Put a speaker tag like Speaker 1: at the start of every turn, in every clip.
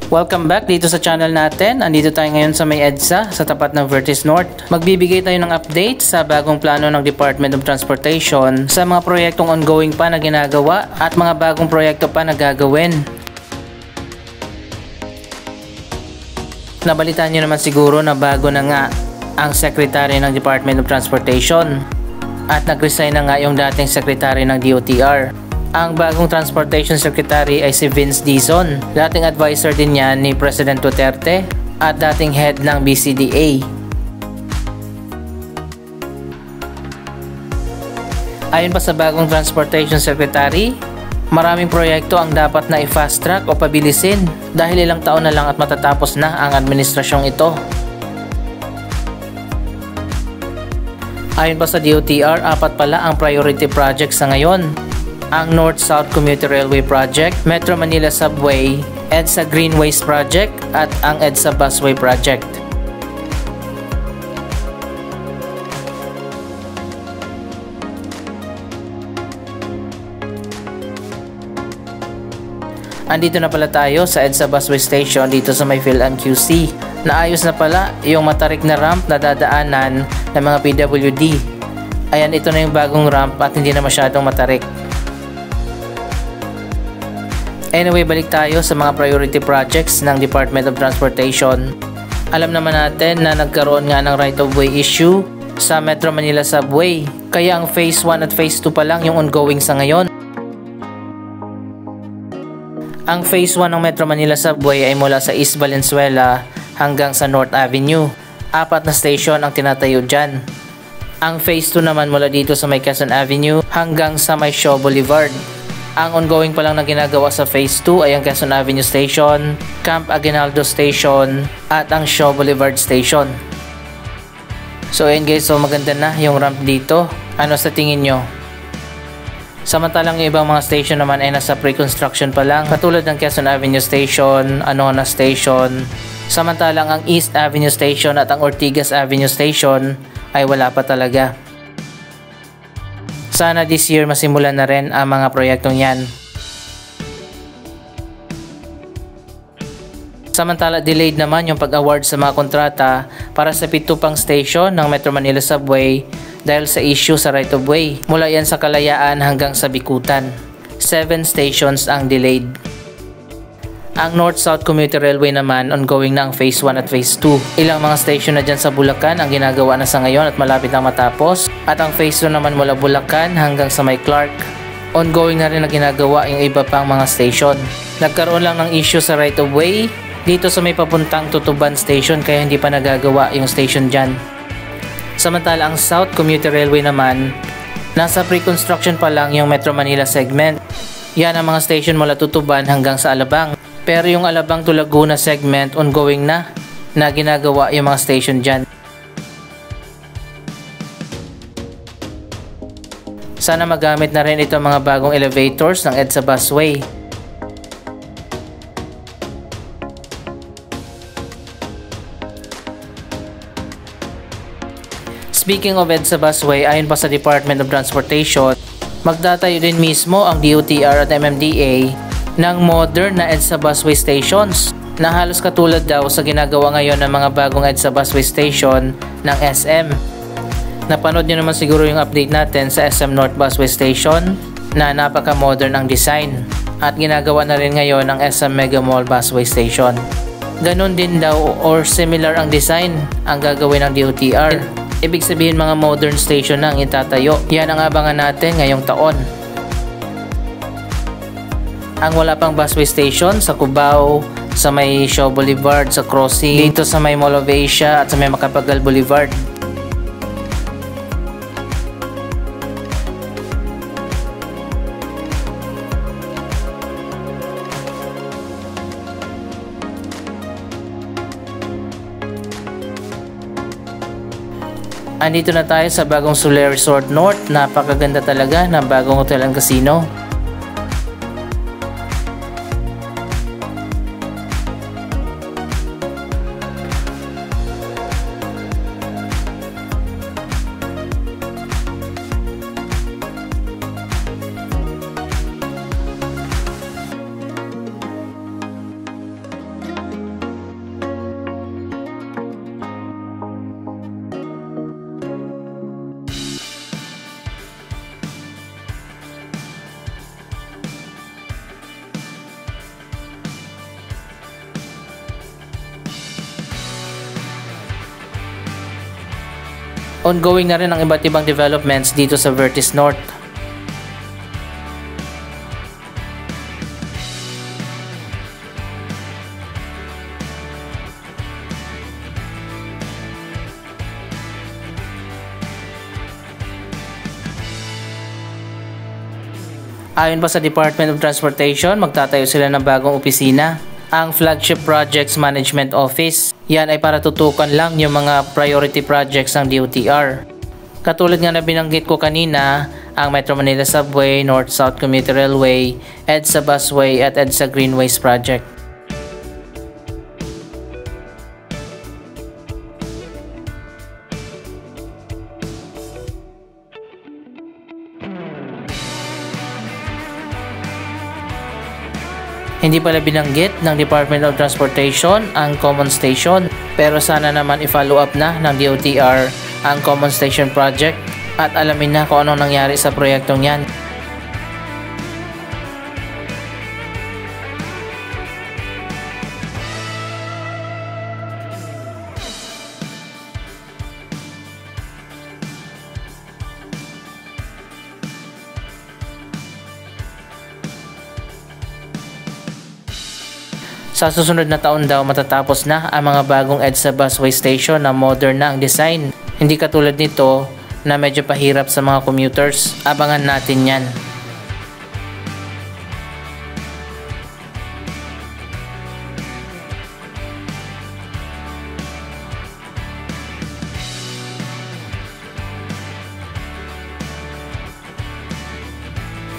Speaker 1: Welcome back dito sa channel natin. Andito tayo ngayon sa may EDSA sa tapat ng Vertis North. Magbibigay tayo ng update sa bagong plano ng Department of Transportation sa mga proyektong ongoing pa na ginagawa at mga bagong proyekto pa na gagawin. Nabalitaan nyo naman siguro na bago na nga ang Secretary ng Department of Transportation at nag-resign na nga yung dating Secretary ng DOTR. Ang bagong Transportation Secretary ay si Vince Dizon, dating advisor din yan ni President Duterte at dating head ng BCDA. Ayon pa sa bagong Transportation Secretary, maraming proyekto ang dapat na i-fast track o pabilisin dahil ilang taon na lang at matatapos na ang administrasyong ito. Ayon pa sa DOTR, 4 pala ang priority projects sa ngayon. Ang North-South Commuter Railway Project, Metro Manila Subway, EDSA Greenways Project at ang EDSA Busway Project. Andito na pala tayo sa EDSA Busway Station dito sa may PhilAmQC. Naayos na pala yung matarik na ramp na dadaanan ng mga PWD. Ayan, ito na yung bagong ramp at hindi na masyadong matarik. Anyway, balik tayo sa mga priority projects ng Department of Transportation. Alam naman natin na nagkaroon nga ng right-of-way issue sa Metro Manila Subway. Kaya ang Phase 1 at Phase 2 pa lang yung ongoing sa ngayon. Ang Phase 1 ng Metro Manila Subway ay mula sa East Valenzuela hanggang sa North Avenue. 4 na station ang tinatayo dyan. Ang Phase 2 naman mula dito sa may Quezon Avenue hanggang sa may Shaw Boulevard. Ang ongoing pa lang na ginagawa sa Phase 2 ay ang Quezon Avenue Station, Camp Aguinaldo Station, at ang Shaw Boulevard Station. So ayun guys, so maganda na yung ramp dito. Ano sa tingin nyo? Samantalang yung ibang mga station naman ay nasa pre-construction pa lang, katulad ng Quezon Avenue Station, Anona Station. Samantalang ang East Avenue Station at ang Ortigas Avenue Station ay wala pa talaga. Sana this year masimulan na rin ang mga proyektong yan. Samantala delayed naman yung pag-award sa mga kontrata para sa 7 pang station ng Metro Manila Subway dahil sa issue sa right of way. Mula yan sa Kalayaan hanggang sa Bikutan. 7 stations ang delayed. Ang North-South Commuter Railway naman, ongoing na ang Phase 1 at Phase 2. Ilang mga station na dyan sa Bulacan ang ginagawa na sa ngayon at malapit na matapos. At ang Phase 2 naman mula Bulacan hanggang sa may Clark. Ongoing na rin na ginagawa yung iba pang mga station. Nagkaroon lang ng issue sa right of way dito sa may papuntang Tutuban Station kaya hindi pa nagagawa yung station dyan. Samantala ang South Commuter Railway naman, nasa pre-construction pa lang yung Metro Manila segment. Yan ang mga station mula Tutuban hanggang sa Alabang. Pero yung Alabang to Laguna segment ongoing na ginagawa yung mga station dyan. Sana magamit na rin itong mga bagong elevators ng EDSA Busway. Speaking of EDSA Busway, ayon pa sa Department of Transportation, magtatayo din mismo ang DOTR at MMDA ng modern na EDSA Busway stations na halos katulad daw sa ginagawa ngayon ng mga bagong EDSA Busway station ng SM. Napanood nyo naman siguro yung update natin sa SM North Busway Station na napaka-modern ang design at ginagawa na rin ngayon ng SM Mega Mall Busway Station. Ganon din daw or similar ang design ang gagawin ng DOTR. Ibig sabihin mga modern station na ang itatayo. Yan ang abangan natin ngayong taon. Ang wala pang busway station sa Cubao, sa may Shaw Boulevard, sa Crossing, dito sa may Mall of Asia at sa may Macapagal Boulevard. Andito na tayo sa bagong Solaire Resort North. Napakaganda talaga ng bagong hotel and casino. Ongoing na rin ang iba't ibang developments dito sa Vertis North. Ayon pa sa Department of Transportation, magtatayo sila ng bagong opisina, ang Flagship Projects Management Office. Yan ay para tutukan lang yung mga priority projects ng DOTR. Katulad nga na binanggit ko kanina, ang Metro Manila Subway, North-South Commuter Railway, EDSA Busway at EDSA Greenways Project. Hindi pala binanggit ng Department of Transportation ang Common Station, pero sana naman i-follow up na ng DOTR ang Common Station Project at alamin na kung anong nangyari sa proyektong yan. Sa susunod na taon daw matatapos na ang mga bagong EDSA busway station na modern na ang design. Hindi katulad nito na medyo pahirap sa mga commuters. Abangan natin yan.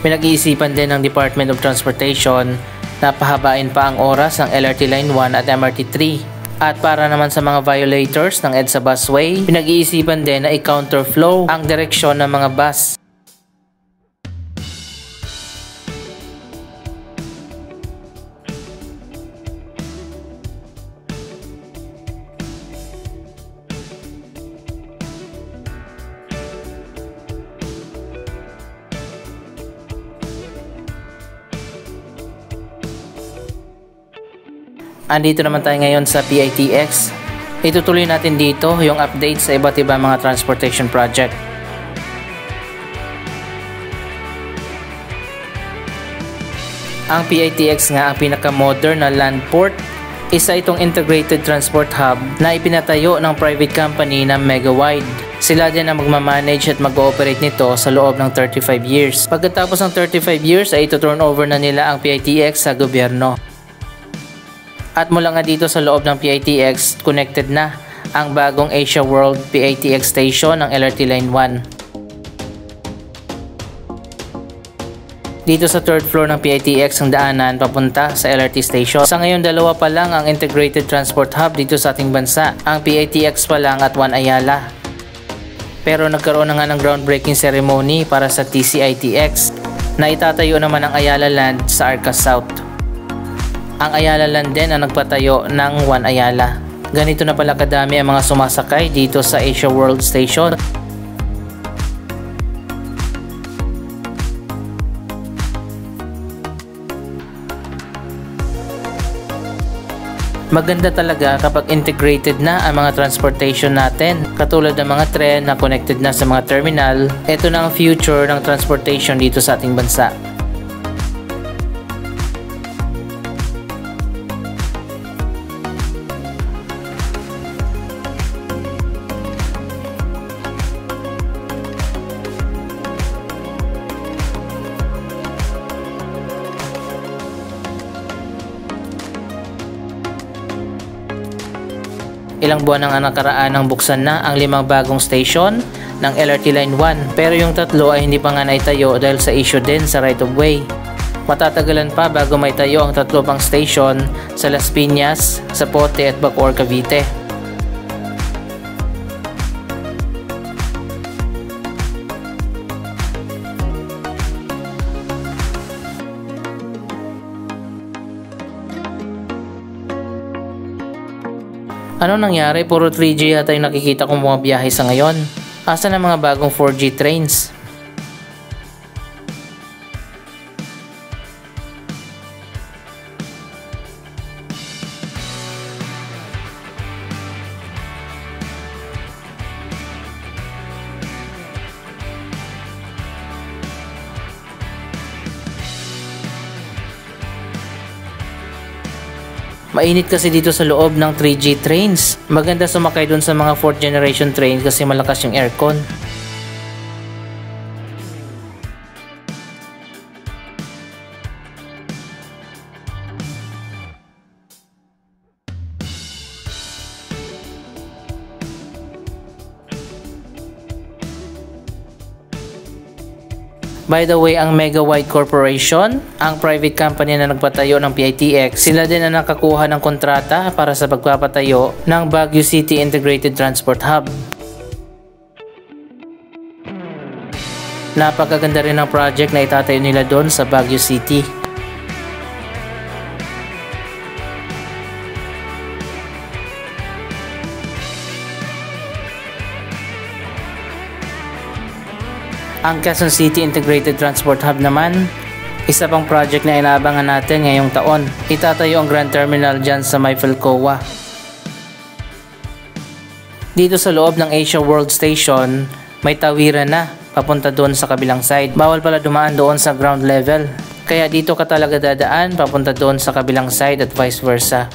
Speaker 1: Pinag-iisipan din ng Department of Transportation na pahabain pa ang oras ng LRT Line 1 at MRT 3. At para naman sa mga violators ng EDSA Busway, pinag-iisipan din na i-counterflow ang direksyon ng mga bus. Andito naman tayo ngayon sa PITX. Itutuloy natin dito yung update sa iba't ibang mga transportation project. Ang PITX nga ang pinaka-modern na land port. Isa itong integrated transport hub na ipinatayo ng private company na Megawide. Sila din ang magmamanage at mag-ooperate nito sa loob ng 35 years. Pagkatapos ng 35 years ay ito-turn over na nila ang PITX sa gobyerno. At mula nga dito sa loob ng PITX, connected na ang bagong Asia World PITX station ng LRT Line 1. Dito sa third floor ng PITX ang daanan papunta sa LRT station. Sa ngayon, dalawa pa lang ang integrated transport hub dito sa ating bansa. Ang PITX pa lang at One Ayala. Pero nagkaroon na nga ng groundbreaking ceremony para sa TCITX na itatayo naman ang Ayala Land sa Arca South. Ang Ayala Land din ang nagpatayo ng One Ayala. Ganito na pala kadami ang mga sumasakay dito sa Asia World Station. Maganda talaga kapag integrated na ang mga transportation natin. Katulad ng mga tren na connected na sa mga terminal, ito na ang future ng transportation dito sa ating bansa. Ilang buwan nang nakaraan nang buksan na ang 5 bagong station ng LRT Line 1, pero yung 3 ay hindi pa nga naitayo dahil sa issue din sa right of way. Matatagalan pa bago maitayo ang 3 pang station sa Las Piñas, Zapote at Bacoor, Cavite. Ano nangyari? Puro 3G yata yung nakikita kong mga biyahe sa ngayon. Asa na mga bagong 4G trains? Mainit kasi dito sa loob ng 3G trains. Maganda sumakay dun sa mga 4th generation train kasi malakas yung aircon. By the way, ang Mega Wide Corporation, ang private company na nagpatayo ng PITX, sila din ang nakakuha ng kontrata para sa pagpapatayo ng Baguio City Integrated Transport Hub. Napakaganda rin ang project na itatayo nila doon sa Baguio City. Ang Quezon City Integrated Transport Hub naman, isa pang project na inaabangan natin ngayong taon. Itatayo ang Grand Terminal dyan sa may Philcoa. Dito sa loob ng Asia World Station, may tawiran na papunta doon sa kabilang side. Bawal pala dumaan doon sa ground level. Kaya dito ka talaga dadaan papunta doon sa kabilang side at vice versa.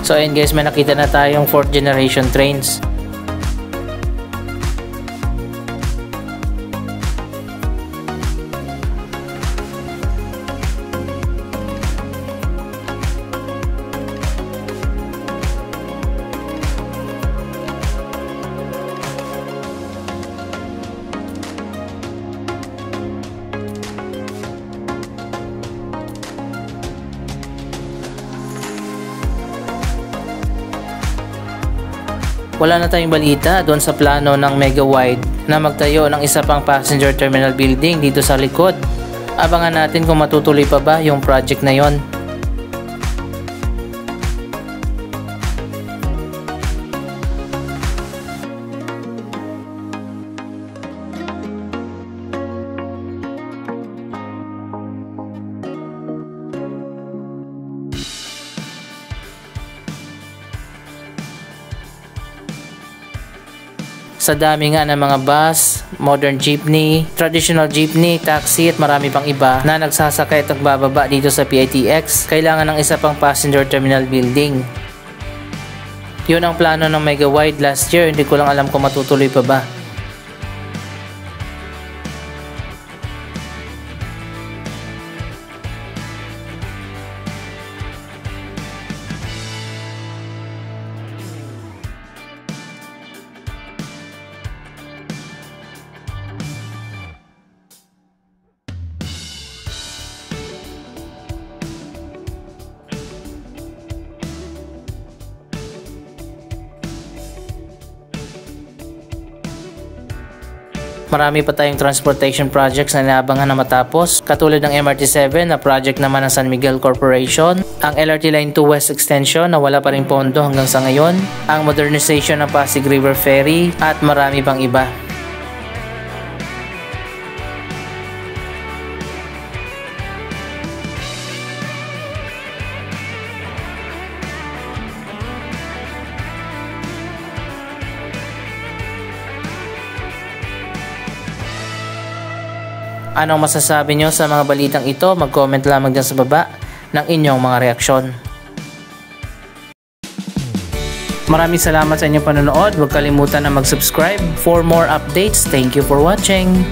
Speaker 1: So ayun guys, may nakita na tayong 4th generation trains. Wala na tayong balita doon sa plano ng Mega Wide na magtayo ng isa pang passenger terminal building dito sa likod. Abangan natin kung matutuloy pa ba yung project na yon. Sa dami nga ng mga bus, modern jeepney, traditional jeepney, taxi at marami pang iba na nagsasakay at nagbababa dito sa PITX, kailangan ng isa pang passenger terminal building. Yun ang plano ng Mega Wide last year, hindi ko lang alam kung matutuloy pa ba. Marami pa tayong transportation projects na inaabangan na matapos, katulad ng MRT-7 na project naman ng San Miguel Corporation, ang LRT Line 2 West Extension na wala pa rin pondo hanggang sa ngayon, ang modernization ng Pasig River Ferry at marami pang iba. Anong masasabi nyo sa mga balitang ito? Mag-comment lamang dyan sa baba ng inyong mga reaksyon. Maraming salamat sa inyong panonood. Huwag kalimutan na mag-subscribe for more updates. Thank you for watching.